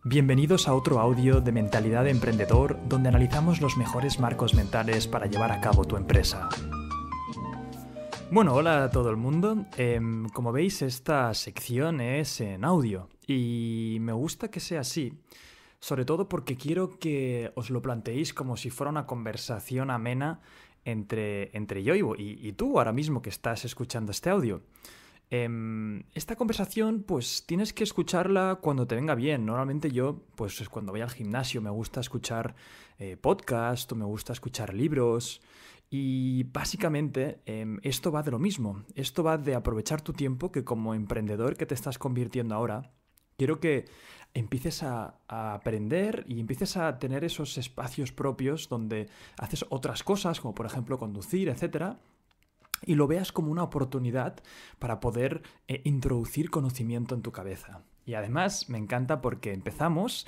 Bienvenidos a otro audio de Mentalidad de Emprendedor, donde analizamos los mejores marcos mentales para llevar a cabo tu empresa. Bueno, hola a todo el mundo. Como veis, esta sección es en audio y me gusta que sea así, sobre todo porque quiero que os lo planteéis como si fuera una conversación amena entre yo y tú ahora mismo que estás escuchando este audio. Esta conversación pues tienes que escucharla cuando te venga bien. Normalmente yo pues cuando voy al gimnasio me gusta escuchar podcast o me gusta escuchar libros y básicamente esto va de lo mismo. Esto va de aprovechar tu tiempo que como emprendedor que te estás convirtiendo ahora, quiero que empieces a aprender y empieces a tener esos espacios propios donde haces otras cosas como por ejemplo conducir, etcétera. Y lo veas como una oportunidad para poder introducir conocimiento en tu cabeza. Y además me encanta porque empezamos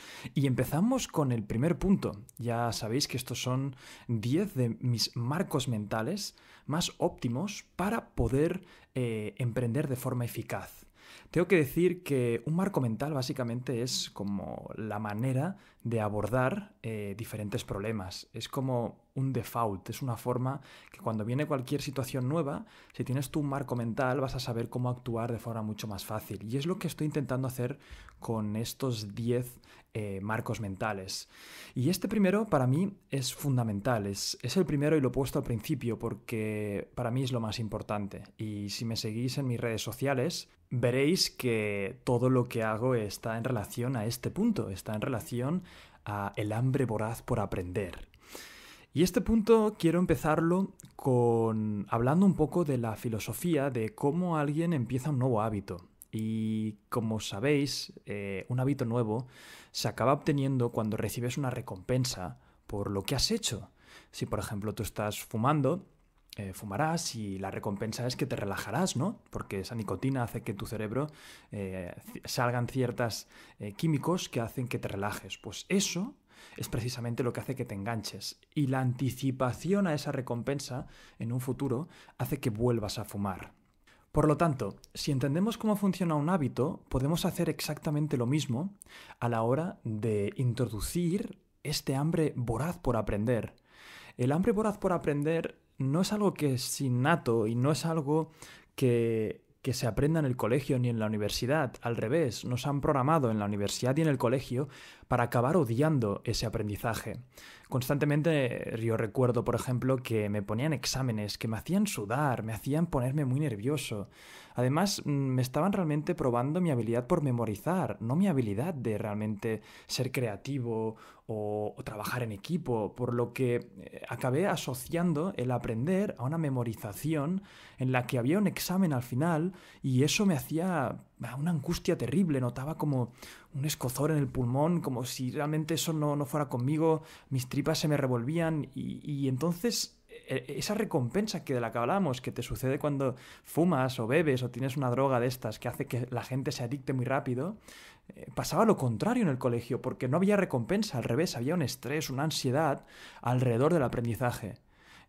con el primer punto. Ya sabéis que estos son 10 de mis marcos mentales más óptimos para poder emprender de forma eficaz. Tengo que decir que un marco mental básicamente es como la manera de abordar diferentes problemas. Es como un default, es una forma que cuando viene cualquier situación nueva, si tienes tú un marco mental vas a saber cómo actuar de forma mucho más fácil. Y es lo que estoy intentando hacer con estos 10 marcos mentales. Y este primero para mí es fundamental, es el primero y lo he puesto al principio porque para mí es lo más importante. Y si me seguís en mis redes sociales, veréis que todo lo que hago está en relación a este punto, está en relación a el hambre voraz por aprender. Y este punto quiero empezarlo hablando un poco de la filosofía de cómo alguien empieza un nuevo hábito. Y como sabéis, un hábito nuevo se acaba obteniendo cuando recibes una recompensa por lo que has hecho. Si, por ejemplo, tú estás fumando, fumarás y la recompensa es que te relajarás, ¿no? Porque esa nicotina hace que tu cerebro salgan ciertos químicos que hacen que te relajes. Pues eso es precisamente lo que hace que te enganches. Y la anticipación a esa recompensa en un futuro hace que vuelvas a fumar. Por lo tanto, si entendemos cómo funciona un hábito, podemos hacer exactamente lo mismo a la hora de introducir este hambre voraz por aprender. El hambre voraz por aprender no es algo que es innato y no es algo que se aprenda en el colegio ni en la universidad. Al revés, nos han programado en la universidad y en el colegio para acabar odiando ese aprendizaje. Constantemente yo recuerdo, por ejemplo, que me ponían exámenes que me hacían sudar, me hacían ponerme muy nervioso. Además, me estaban realmente probando mi habilidad por memorizar, no mi habilidad de realmente ser creativo o trabajar en equipo, por lo que acabé asociando el aprender a una memorización en la que había un examen al final y eso me hacía una angustia terrible, notaba como un escozor en el pulmón, como si realmente eso no fuera conmigo, mis tripas se me revolvían y entonces esa recompensa de la que hablábamos, que te sucede cuando fumas o bebes o tienes una droga de estas que hace que la gente se adicte muy rápido, pasaba lo contrario en el colegio, porque no había recompensa, al revés, había un estrés, una ansiedad alrededor del aprendizaje.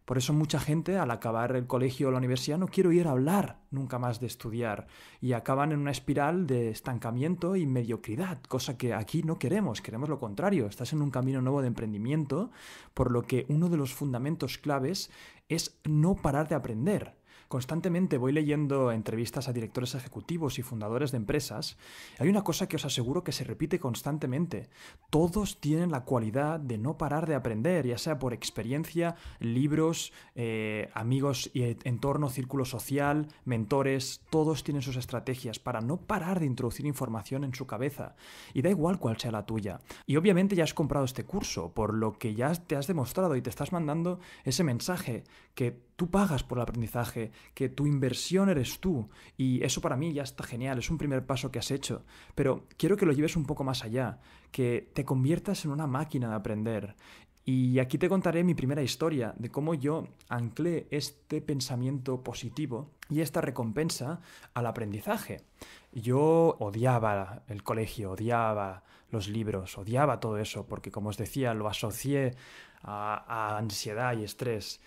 Por eso mucha gente al acabar el colegio o la universidad no quiere oír hablar nunca más de estudiar y acaban en una espiral de estancamiento y mediocridad, cosa que aquí no queremos, queremos lo contrario. Estás en un camino nuevo de emprendimiento, por lo que uno de los fundamentos claves es no parar de aprender. Constantemente voy leyendo entrevistas a directores ejecutivos y fundadores de empresas. Hay una cosa que os aseguro que se repite constantemente. Todos tienen la cualidad de no parar de aprender, ya sea por experiencia, libros, amigos y entorno, círculo social, mentores. Todos tienen sus estrategias para no parar de introducir información en su cabeza. Y da igual cuál sea la tuya. Y obviamente ya has comprado este curso, por lo que ya te has demostrado y te estás mandando ese mensaje que tú pagas por el aprendizaje, que tu inversión eres tú y eso para mí ya está genial, es un primer paso que has hecho, pero quiero que lo lleves un poco más allá, que te conviertas en una máquina de aprender. Y aquí te contaré mi primera historia de cómo yo anclé este pensamiento positivo y esta recompensa al aprendizaje. Yo odiaba el colegio, odiaba los libros, odiaba todo eso, porque como os decía, lo asocié a ansiedad y estrés.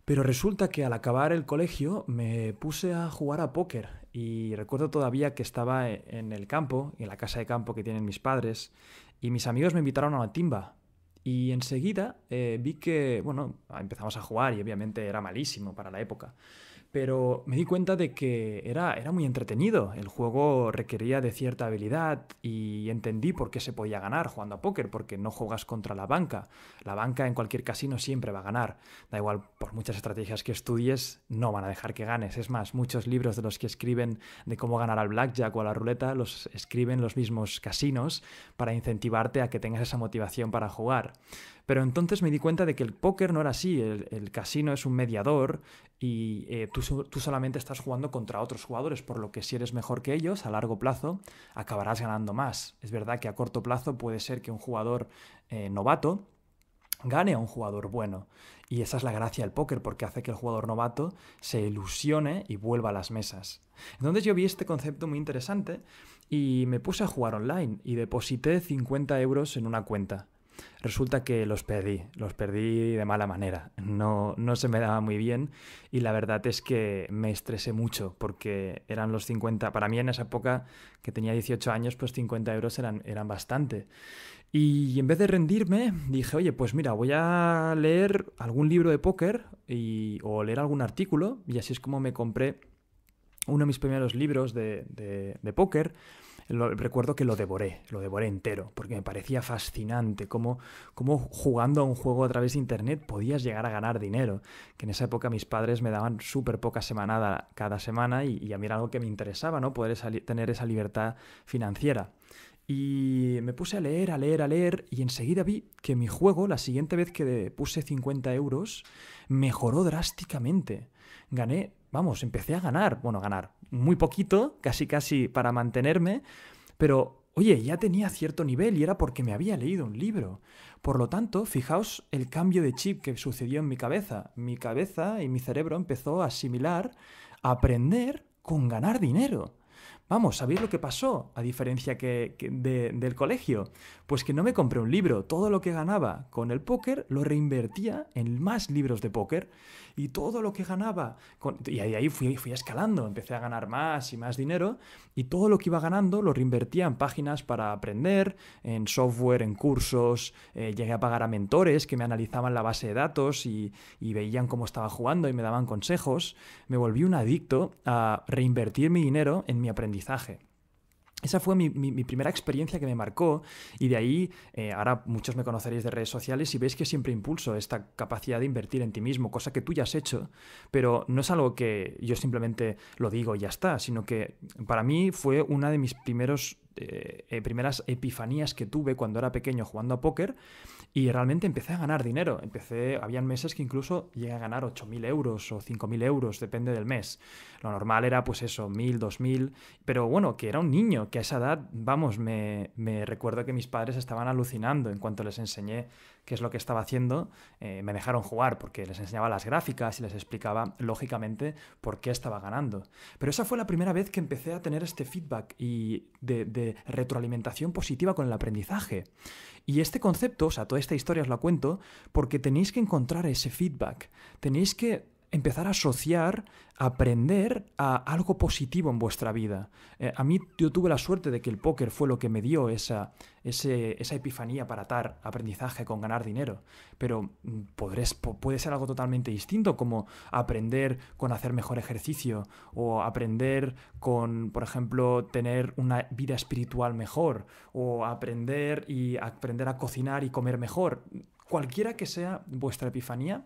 Pero resulta que al acabar el colegio me puse a jugar a póker y recuerdo todavía que estaba en el campo, en la casa de campo que tienen mis padres, y mis amigos me invitaron a una timba. Y enseguida vi que, bueno, empezamos a jugar y obviamente era malísimo para la época. Pero me di cuenta de que era muy entretenido. El juego requería de cierta habilidad y entendí por qué se podía ganar jugando a póker, porque no juegas contra la banca. La banca en cualquier casino siempre va a ganar. Da igual, por muchas estrategias que estudies, no van a dejar que ganes. Es más, muchos libros de los que escriben de cómo ganar al blackjack o a la ruleta los escriben los mismos casinos para incentivarte a que tengas esa motivación para jugar. Pero entonces me di cuenta de que el póker no era así. El casino es un mediador y tú solamente estás jugando contra otros jugadores, por lo que si eres mejor que ellos, a largo plazo acabarás ganando más. Es verdad que a corto plazo puede ser que un jugador novato gane a un jugador bueno. Y esa es la gracia del póker, porque hace que el jugador novato se ilusione y vuelva a las mesas. Entonces yo vi este concepto muy interesante y me puse a jugar online y deposité 50 euros en una cuenta. Resulta que los perdí de mala manera, no se me daba muy bien y la verdad es que me estresé mucho porque eran los 50, para mí en esa época que tenía 18 años, pues 50 euros eran bastante. Y en vez de rendirme, dije, oye, pues mira, voy a leer algún libro de póker o leer algún artículo y así es como me compré uno de mis primeros libros de póker. Recuerdo que lo devoré entero, porque me parecía fascinante cómo jugando a un juego a través de internet podías llegar a ganar dinero, que en esa época mis padres me daban súper poca semanada cada semana y a mí era algo que me interesaba, ¿no? Poder tener esa libertad financiera. Y me puse a leer y enseguida vi que mi juego, la siguiente vez que puse 50 euros, mejoró drásticamente. Empecé a ganar, muy poquito, casi para mantenerme, pero oye, ya tenía cierto nivel y era porque me había leído un libro. Por lo tanto, fijaos el cambio de chip que sucedió en mi cabeza. Mi cabeza y mi cerebro empezó a asimilar, a aprender con ganar dinero. Vamos, ¿sabéis lo que pasó? A diferencia del colegio. Pues que no me compré un libro. Todo lo que ganaba con el póker lo reinvertía en más libros de póker. Y todo lo que ganaba... Y ahí fui escalando. Empecé a ganar más y más dinero. Y todo lo que iba ganando lo reinvertía en páginas para aprender, en software, en cursos. Llegué a pagar a mentores que me analizaban la base de datos y veían cómo estaba jugando y me daban consejos. Me volví un adicto a reinvertir mi dinero en mi aprendizaje. Esa fue mi primera experiencia que me marcó y de ahí, ahora muchos me conoceréis de redes sociales y veis que siempre impulso esta capacidad de invertir en ti mismo, cosa que tú ya has hecho, pero no es algo que yo simplemente lo digo y ya está, sino que para mí fue una de mis primeras epifanías que tuve cuando era pequeño jugando a póker y realmente empecé a ganar dinero. Habían meses que incluso llegué a ganar 8.000 euros o 5.000 euros, depende del mes. Lo normal era pues eso, 1.000, 2.000, pero bueno, que era un niño, que a esa edad, vamos, me recuerdo que mis padres estaban alucinando en cuanto les enseñé qué es lo que estaba haciendo. Me dejaron jugar porque les enseñaba las gráficas y les explicaba lógicamente por qué estaba ganando. Pero esa fue la primera vez que empecé a tener este feedback y de retroalimentación positiva con el aprendizaje. Y este concepto, o sea, toda esta historia os la cuento porque tenéis que encontrar ese feedback. Tenéis que empezar a asociar, a aprender a algo positivo en vuestra vida. Yo tuve la suerte de que el póker fue lo que me dio esa epifanía para atar aprendizaje con ganar dinero, pero puede ser algo totalmente distinto, como aprender con hacer mejor ejercicio o aprender con, por ejemplo, tener una vida espiritual mejor o aprender a cocinar y comer mejor. Cualquiera que sea vuestra epifanía,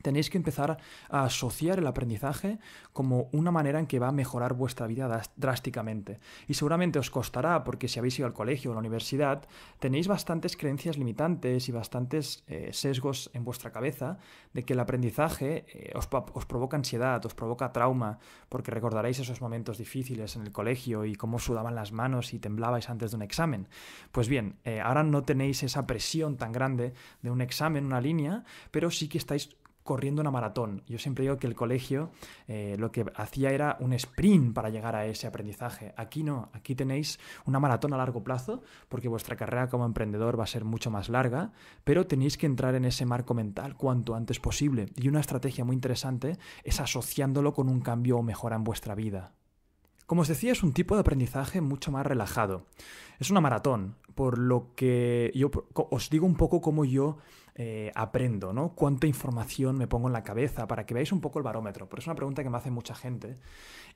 tenéis que empezar a asociar el aprendizaje como una manera en que va a mejorar vuestra vida drásticamente. Y seguramente os costará, porque si habéis ido al colegio o a la universidad, tenéis bastantes creencias limitantes y bastantes sesgos en vuestra cabeza de que el aprendizaje os provoca ansiedad, os provoca trauma, porque recordaréis esos momentos difíciles en el colegio y cómo sudaban las manos y temblabais antes de un examen. Pues bien, ahora no tenéis esa presión tan grande de un examen, una línea, pero sí que estáis corriendo una maratón. Yo siempre digo que el colegio lo que hacía era un sprint para llegar a ese aprendizaje. Aquí no, aquí tenéis una maratón a largo plazo porque vuestra carrera como emprendedor va a ser mucho más larga, pero tenéis que entrar en ese marco mental cuanto antes posible. Y una estrategia muy interesante es asociándolo con un cambio o mejora en vuestra vida. Como os decía, es un tipo de aprendizaje mucho más relajado. Es una maratón, por lo que os digo un poco cómo yo aprendo, ¿no? Cuánta información me pongo en la cabeza para que veáis un poco el barómetro. Pero es una pregunta que me hace mucha gente.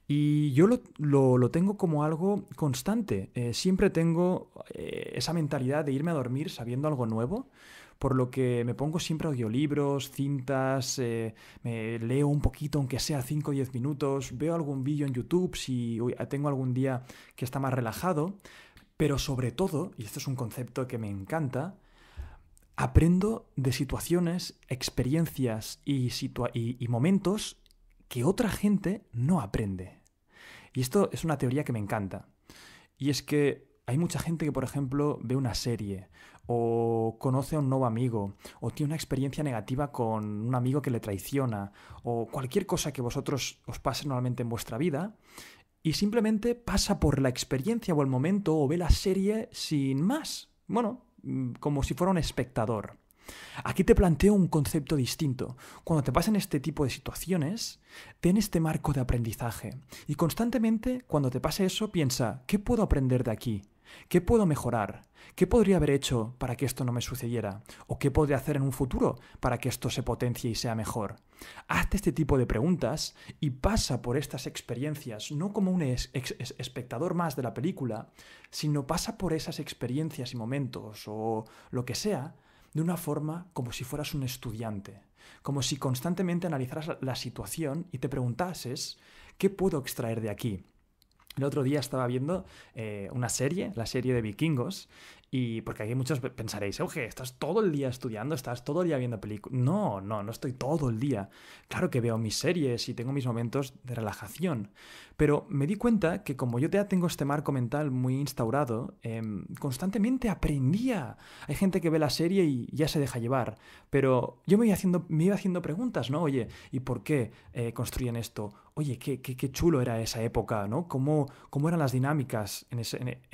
Y yo lo tengo como algo constante. Siempre tengo esa mentalidad de irme a dormir sabiendo algo nuevo, por lo que me pongo siempre audiolibros, cintas, me leo un poquito, aunque sea 5 o 10 minutos, veo algún vídeo en YouTube si tengo algún día que está más relajado, pero sobre todo, y esto es un concepto que me encanta, aprendo de situaciones, experiencias y momentos que otra gente no aprende. Y esto es una teoría que me encanta. Y es que hay mucha gente que, por ejemplo, ve una serie o conoce a un nuevo amigo o tiene una experiencia negativa con un amigo que le traiciona o cualquier cosa que vosotros os pase normalmente en vuestra vida y simplemente pasa por la experiencia o el momento o ve la serie sin más. Bueno, como si fuera un espectador. Aquí te planteo un concepto distinto. Cuando te pasen este tipo de situaciones, ten este marco de aprendizaje y constantemente cuando te pase eso piensa, ¿qué puedo aprender de aquí? ¿Qué puedo mejorar? ¿Qué podría haber hecho para que esto no me sucediera? ¿O qué podría hacer en un futuro para que esto se potencie y sea mejor? Hazte este tipo de preguntas y pasa por estas experiencias no como un espectador más de la película, sino pasa por esas experiencias y momentos o lo que sea de una forma como si fueras un estudiante, como si constantemente analizaras la situación y te preguntases ¿qué puedo extraer de aquí? El otro día estaba viendo una serie, la serie de Vikingos, y porque aquí muchos pensaréis, oye, estás todo el día estudiando, estás todo el día viendo películas. No estoy todo el día. Claro que veo mis series y tengo mis momentos de relajación, pero me di cuenta que como yo ya tengo este marco mental muy instaurado, constantemente aprendía. Hay gente que ve la serie y ya se deja llevar, pero yo me iba haciendo preguntas, ¿no? Oye, ¿y por qué construyen esto? Oye, qué chulo era esa época, ¿no? ¿Cómo eran las dinámicas en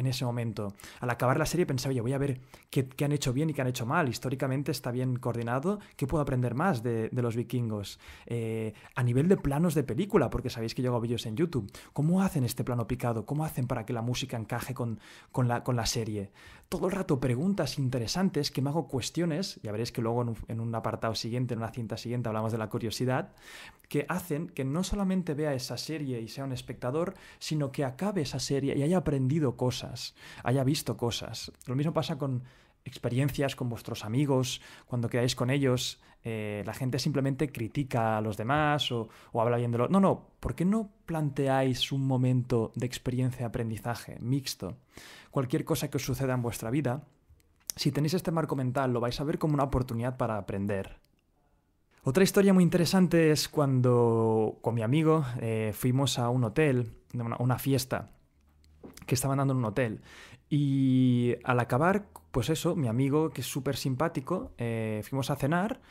ese momento? Al acabar la serie pensé, oye, voy a ver qué han hecho bien y qué han hecho mal. Históricamente está bien coordinado. ¿Qué puedo aprender más de los vikingos? A nivel de planos de película, porque sabéis que yo hago vídeos en YouTube. ¿Cómo hacen este plano picado? ¿Cómo hacen para que la música encaje con la serie? Todo el rato preguntas interesantes que me hago cuestiones. Ya veréis que luego en un apartado siguiente, en una cinta siguiente, hablamos de la curiosidad, que hacen que no solamente vea esa serie y sea un espectador, sino que acabe esa serie y haya aprendido cosas, haya visto cosas. Lo mismo pasa con experiencias con vuestros amigos, cuando quedáis con ellos, la gente simplemente critica a los demás o habla bien de los... No, ¿por qué no planteáis un momento de experiencia de aprendizaje mixto? Cualquier cosa que os suceda en vuestra vida, si tenéis este marco mental, lo vais a ver como una oportunidad para aprender. Otra historia muy interesante es cuando con mi amigo fuimos a un hotel, una fiesta que estaban dando en un hotel. Y al acabar, pues eso, mi amigo, que es súper simpático, fuimos a cenar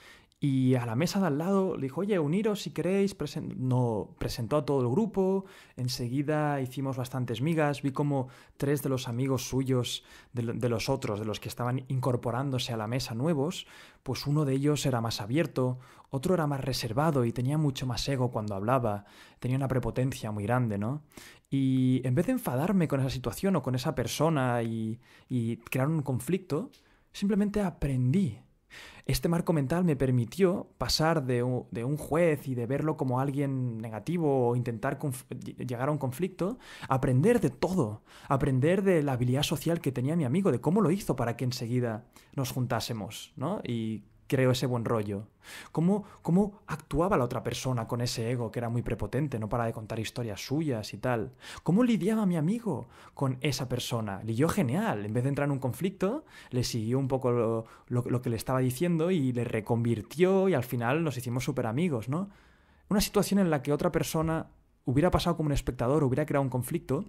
y a la mesa de al lado le dijo, oye, uniros si queréis, presentó a todo el grupo, enseguida hicimos bastantes migas, vi como 3 de los amigos suyos, de los otros, de los que estaban incorporándose a la mesa nuevos, pues uno de ellos era más abierto, otro era más reservado y tenía mucho más ego cuando hablaba, tenía una prepotencia muy grande, ¿no? Y en vez de enfadarme con esa situación o con esa persona y crear un conflicto, simplemente aprendí. Este marco mental me permitió pasar de un juez y de verlo como alguien negativo o intentar llegar a un conflicto, a aprender de todo, aprender de la habilidad social que tenía mi amigo, de cómo lo hizo para que enseguida nos juntásemos, ¿no? Y creo ese buen rollo. Cómo actuaba la otra persona con ese ego que era muy prepotente, no para de contar historias suyas y tal. Cómo lidiaba mi amigo con esa persona. Lidió genial. En vez de entrar en un conflicto, le siguió un poco lo que le estaba diciendo y le reconvirtió y al final nos hicimos súper amigos, ¿no? Una situación en la que otra persona hubiera pasado como un espectador, hubiera creado un conflicto.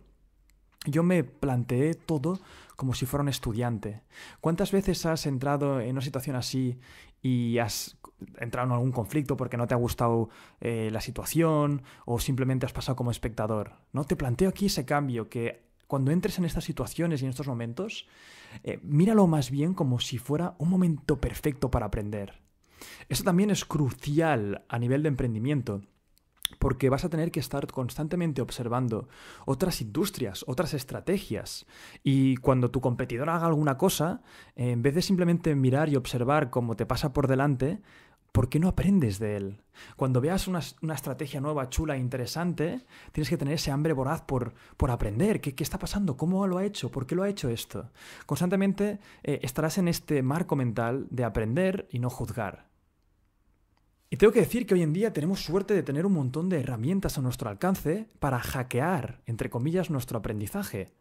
Yo me planteé todo como si fuera un estudiante. ¿Cuántas veces has entrado en una situación así y has entrado en algún conflicto porque no te ha gustado la situación o simplemente has pasado como espectador? ¿No? Te planteo aquí ese cambio, que cuando entres en estas situaciones y en estos momentos, míralo más bien como si fuera un momento perfecto para aprender. Esto también es crucial a nivel de emprendimiento. porque vas a tener que estar constantemente observando otras industrias, otras estrategias. Y cuando tu competidor haga alguna cosa, en vez de simplemente mirar y observar cómo te pasa por delante, ¿por qué no aprendes de él? Cuando veas una estrategia nueva, chula e interesante, tienes que tener ese hambre voraz por aprender. ¿Qué está pasando? ¿Cómo lo ha hecho? ¿Por qué lo ha hecho esto? Constantemente estarás en este marco mental de aprender y no juzgar. Y tengo que decir que hoy en día tenemos suerte de tener un montón de herramientas a nuestro alcance para hackear, entre comillas, nuestro aprendizaje.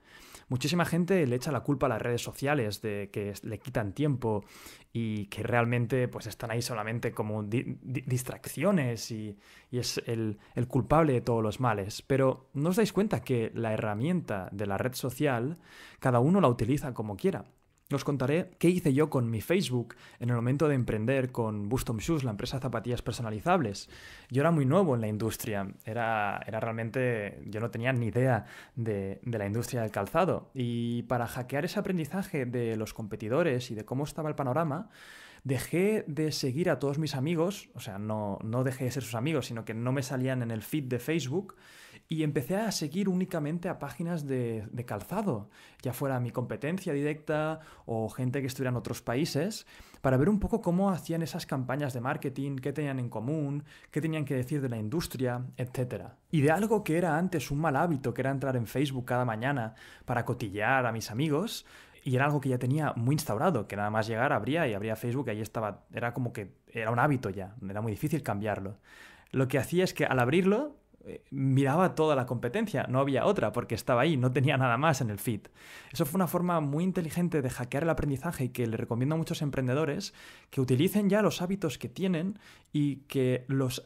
Muchísima gente le echa la culpa a las redes sociales de que le quitan tiempo y que realmente pues, están ahí solamente como distracciones y es el culpable de todos los males. Pero ¿no os dais cuenta que la herramienta de la red social cada uno la utiliza como quiera? Os contaré qué hice yo con mi Facebook en el momento de emprender con Bustom Shoes, la empresa de zapatillas personalizables. Yo era muy nuevo en la industria, era realmente, yo no tenía ni idea de la industria del calzado. Y para hackear ese aprendizaje de los competidores y de cómo estaba el panorama, dejé de seguir a todos mis amigos, o sea, no dejé de ser sus amigos, sino que no me salían en el feed de Facebook, y empecé a seguir únicamente a páginas de calzado, ya fuera mi competencia directa o gente que estuviera en otros países, para ver un poco cómo hacían esas campañas de marketing, qué tenían en común, qué tenían que decir de la industria, etc. Y de algo que era antes un mal hábito, que era entrar en Facebook cada mañana para cotillear a mis amigos, y era algo que ya tenía muy instaurado, que nada más llegar abría Facebook y ahí estaba, era como que era un hábito ya, era muy difícil cambiarlo. Lo que hacía es que al abrirlo miraba toda la competencia, no había otra porque estaba ahí, no tenía nada más en el feed. Eso fue una forma muy inteligente de hackear el aprendizaje y que le recomiendo a muchos emprendedores que utilicen ya los hábitos que tienen y que los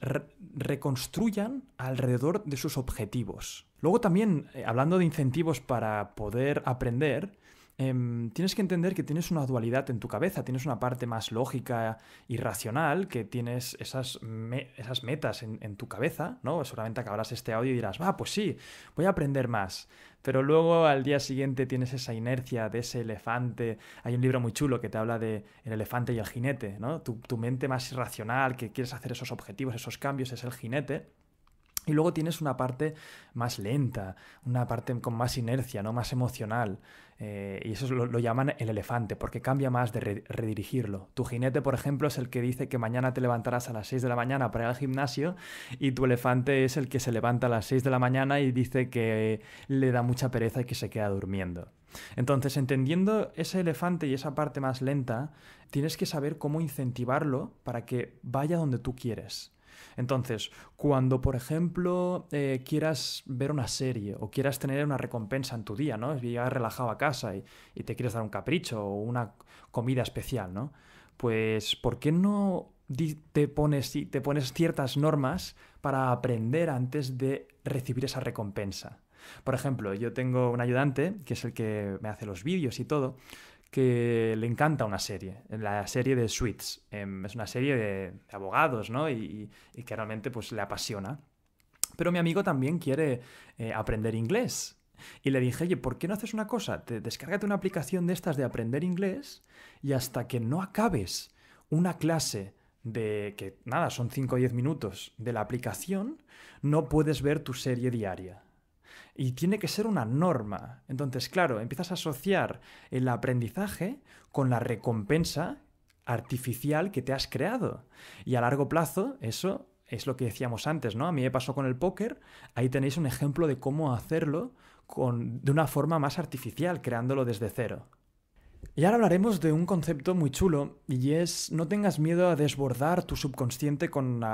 reconstruyan alrededor de sus objetivos. Luego también, hablando de incentivos para poder aprender, tienes que entender que tienes una dualidad en tu cabeza, tienes una parte más lógica y racional, que tienes esas metas en tu cabeza, ¿no? Seguramente acabarás este audio y dirás, pues sí, voy a aprender más. Pero luego al día siguiente tienes esa inercia de ese elefante. Hay un libro muy chulo que te habla de el elefante y el jinete, ¿no? Tu mente más irracional, que quieres hacer esos objetivos, esos cambios, es el jinete. Y luego tienes una parte más lenta, una parte con más inercia, ¿no? Más emocional. Y eso lo llaman el elefante, porque cambia más de redirigirlo. Tu jinete, por ejemplo, es el que dice que mañana te levantarás a las 6 de la mañana para ir al gimnasio, y tu elefante es el que se levanta a las 6 de la mañana y dice que le da mucha pereza y que se queda durmiendo. Entonces, entendiendo ese elefante y esa parte más lenta, tienes que saber cómo incentivarlo para que vaya donde tú quieres. Entonces, cuando, por ejemplo, quieras ver una serie o quieras tener una recompensa en tu día, ¿no? Llegas relajado a casa y te quieres dar un capricho o una comida especial, ¿no? Pues, ¿por qué no te pones ciertas normas para aprender antes de recibir esa recompensa? Por ejemplo, yo tengo un ayudante, que es el que me hace los vídeos y todo, que le encanta una serie, la serie de Suits. Es una serie de abogados, ¿no? Y que realmente pues, le apasiona. Pero mi amigo también quiere aprender inglés. Y le dije, oye, ¿por qué no haces una cosa? Descárgate una aplicación de estas de aprender inglés y hasta que no acabes una clase de que, nada, son 5 o 10 minutos de la aplicación, no puedes ver tu serie diaria. Y tiene que ser una norma. Entonces, claro, empiezas a asociar el aprendizaje con la recompensa artificial que te has creado. Y a largo plazo, eso es lo que decíamos antes, ¿no? A mí me pasó con el póker. Ahí tenéis un ejemplo de cómo hacerlo de una forma más artificial, creándolo desde cero. Y ahora hablaremos de un concepto muy chulo y es no tengas miedo a desbordar tu subconsciente con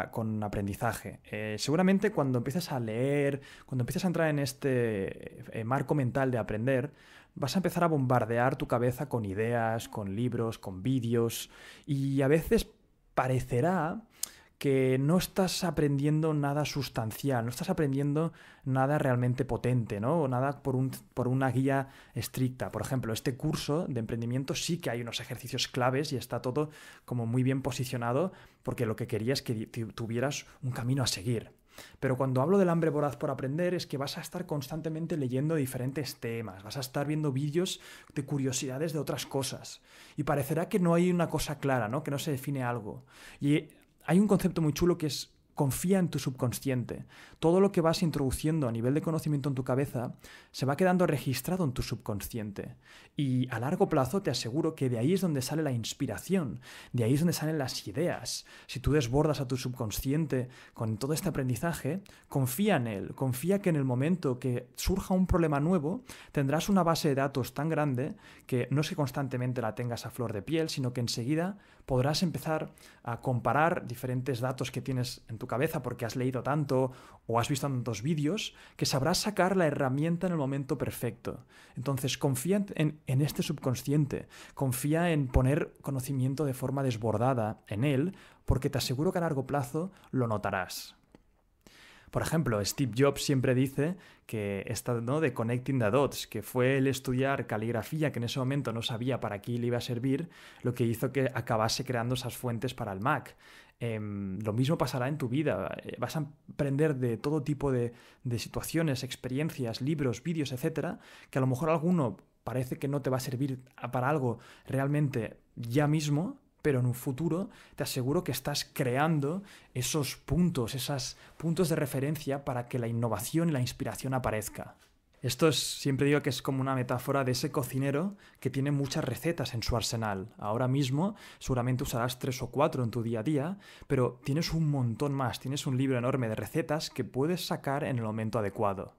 aprendizaje. Seguramente cuando empieces a leer, cuando empieces a entrar en este marco mental de aprender, vas a empezar a bombardear tu cabeza con ideas, con libros, con vídeos y a veces parecerá que no estás aprendiendo nada sustancial, no estás aprendiendo nada realmente potente, ¿no? O nada por una guía estricta. Por ejemplo, este curso de emprendimiento sí que hay unos ejercicios claves y está todo como muy bien posicionado porque lo que quería es que tuvieras un camino a seguir. Pero cuando hablo del hambre voraz por aprender es que vas a estar constantemente leyendo diferentes temas, vas a estar viendo vídeos de curiosidades de otras cosas y parecerá que no hay una cosa clara, ¿no? Que no se define algo. Y hay un concepto muy chulo que es confía en tu subconsciente. Todo lo que vas introduciendo a nivel de conocimiento en tu cabeza se va quedando registrado en tu subconsciente. Y a largo plazo te aseguro que de ahí es donde sale la inspiración, de ahí es donde salen las ideas. Si tú desbordas a tu subconsciente con todo este aprendizaje, confía en él, confía que en el momento que surja un problema nuevo, tendrás una base de datos tan grande que no es que constantemente la tengas a flor de piel, sino que enseguida podrás empezar a comparar diferentes datos que tienes en tu cabeza porque has leído tanto o has visto tantos vídeos que sabrás sacar la herramienta en el momento perfecto. Entonces confía en este subconsciente, confía en poner conocimiento de forma desbordada en él porque te aseguro que a largo plazo lo notarás. Por ejemplo, Steve Jobs siempre dice que esta, ¿no?, de connecting the dots, que fue el estudiar caligrafía, que en ese momento no sabía para qué le iba a servir, lo que hizo que acabase creando esas fuentes para el Mac. Lo mismo pasará en tu vida. Vas a aprender de todo tipo de situaciones, experiencias, libros, vídeos, etcétera, que a lo mejor alguno parece que no te va a servir para algo realmente ya mismo, pero en un futuro te aseguro que estás creando esos puntos de referencia para que la innovación y la inspiración aparezca. Siempre digo que es como una metáfora de ese cocinero que tiene muchas recetas en su arsenal. Ahora mismo seguramente usarás 3 o 4 en tu día a día, pero tienes un montón más, tienes un libro enorme de recetas que puedes sacar en el momento adecuado.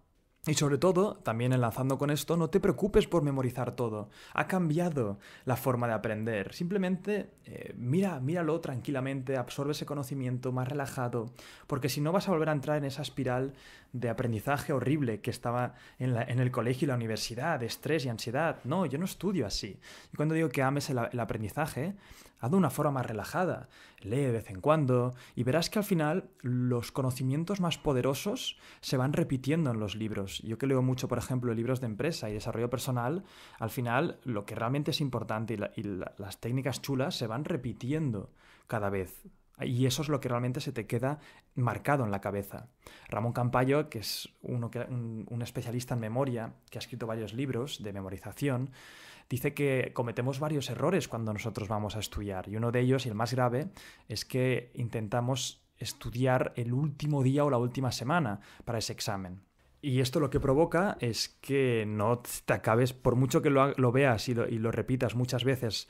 Y sobre todo, también enlazando con esto, no te preocupes por memorizar todo. Ha cambiado la forma de aprender. Simplemente míralo tranquilamente, absorbe ese conocimiento más relajado, porque si no vas a volver a entrar en esa espiral de aprendizaje horrible que estaba en el colegio y la universidad, de estrés y ansiedad. No, yo no estudio así. Y cuando digo que ames el aprendizaje, haz de una forma más relajada. Lee de vez en cuando y verás que al final los conocimientos más poderosos se van repitiendo en los libros. Yo que leo mucho, por ejemplo, libros de empresa y desarrollo personal, al final lo que realmente es importante las técnicas chulas se van repitiendo cada vez. Y eso es lo que realmente se te queda marcado en la cabeza. Ramón Campayo, que es un especialista en memoria, que ha escrito varios libros de memorización, dice que cometemos varios errores cuando nosotros vamos a estudiar. Y uno de ellos, y el más grave, es que intentamos estudiar el último día o la última semana para ese examen. Y esto lo que provoca es que no te acabes, por mucho que lo veas y lo repitas muchas veces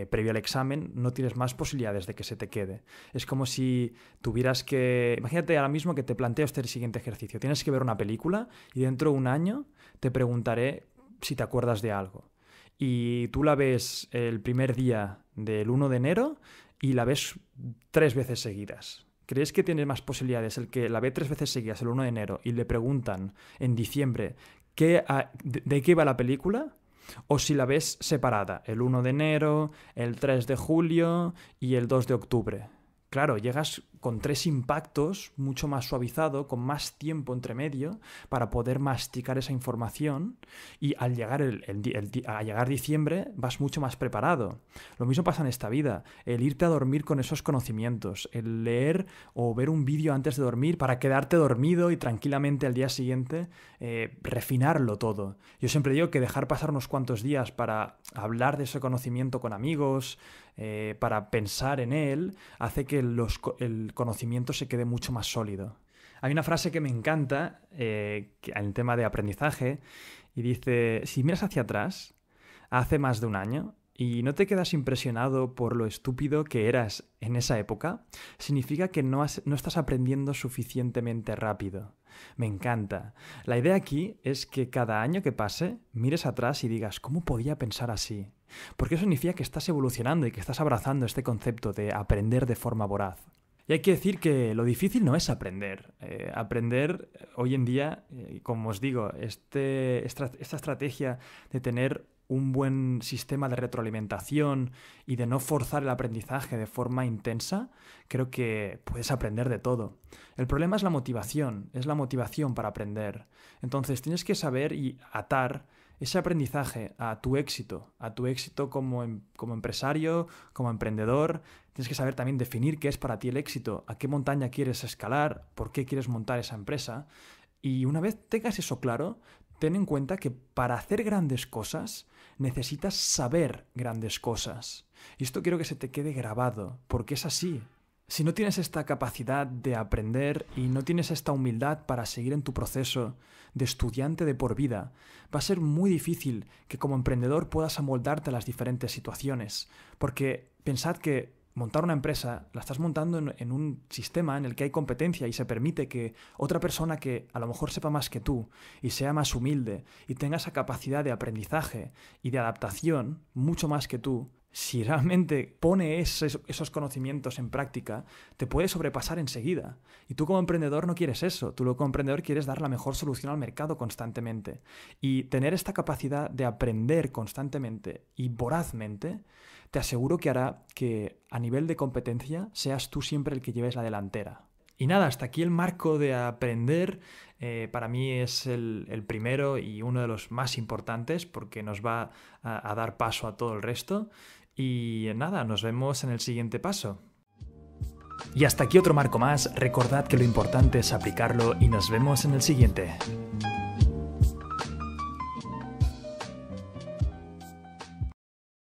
previo al examen, no tienes más posibilidades de que se te quede. Es como si tuvieras que... Imagínate ahora mismo que te planteo este siguiente ejercicio. Tienes que ver una película y dentro de un año te preguntaré si te acuerdas de algo. Y tú la ves el primer día del 1 de enero y la ves 3 veces seguidas. ¿Crees que tiene más posibilidades el que la ve 3 veces seguidas el 1 de enero y le preguntan en diciembre de qué va la película? O si la ves separada, el 1 de enero, el 3 de julio y el 2 de octubre. Claro, llegas con 3 impactos, mucho más suavizado, con más tiempo entre medio para poder masticar esa información y al llegar, a llegar diciembre vas mucho más preparado. Lo mismo pasa en esta vida, el irte a dormir con esos conocimientos, el leer o ver un vídeo antes de dormir para quedarte dormido y tranquilamente al día siguiente refinarlo todo. Yo siempre digo que dejar pasar unos cuantos días para hablar de ese conocimiento con amigos, para pensar en él, hace que el conocimiento se quede mucho más sólido. Hay una frase que me encanta en el tema de aprendizaje y dice, si miras hacia atrás, hace más de un año, y no te quedas impresionado por lo estúpido que eras en esa época, significa que no estás aprendiendo suficientemente rápido. Me encanta. La idea aquí es que cada año que pase, mires atrás y digas, ¿cómo podía pensar así? Porque eso significa que estás evolucionando y que estás abrazando este concepto de aprender de forma voraz. Y hay que decir que lo difícil no es aprender. Aprender hoy en día, como os digo, esta estrategia de tener un buen sistema de retroalimentación y de no forzar el aprendizaje de forma intensa, creo que puedes aprender de todo. El problema es la motivación para aprender. Entonces tienes que saber y atar ese aprendizaje a tu éxito como empresario, como emprendedor. Tienes que saber también definir qué es para ti el éxito, a qué montaña quieres escalar, por qué quieres montar esa empresa. Y una vez tengas eso claro, ten en cuenta que para hacer grandes cosas necesitas saber grandes cosas. Y esto quiero que se te quede grabado, porque es así. Si no tienes esta capacidad de aprender y no tienes esta humildad para seguir en tu proceso de estudiante de por vida, va a ser muy difícil que como emprendedor puedas amoldarte a las diferentes situaciones. Porque pensad que montar una empresa la estás montando en un sistema en el que hay competencia y se permite que otra persona que a lo mejor sepa más que tú y sea más humilde y tenga esa capacidad de aprendizaje y de adaptación mucho más que tú, si realmente pone esos conocimientos en práctica, te puede sobrepasar enseguida. Y tú como emprendedor no quieres eso. Tú como emprendedor quieres dar la mejor solución al mercado constantemente. Y tener esta capacidad de aprender constantemente y vorazmente, te aseguro que hará que a nivel de competencia seas tú siempre el que lleves la delantera. Y nada, hasta aquí el marco de aprender. Para mí es el primero y uno de los más importantes porque nos va a dar paso a todo el resto. Y nada, nos vemos en el siguiente paso. Y hasta aquí otro marco más. Recordad que lo importante es aplicarlo y nos vemos en el siguiente.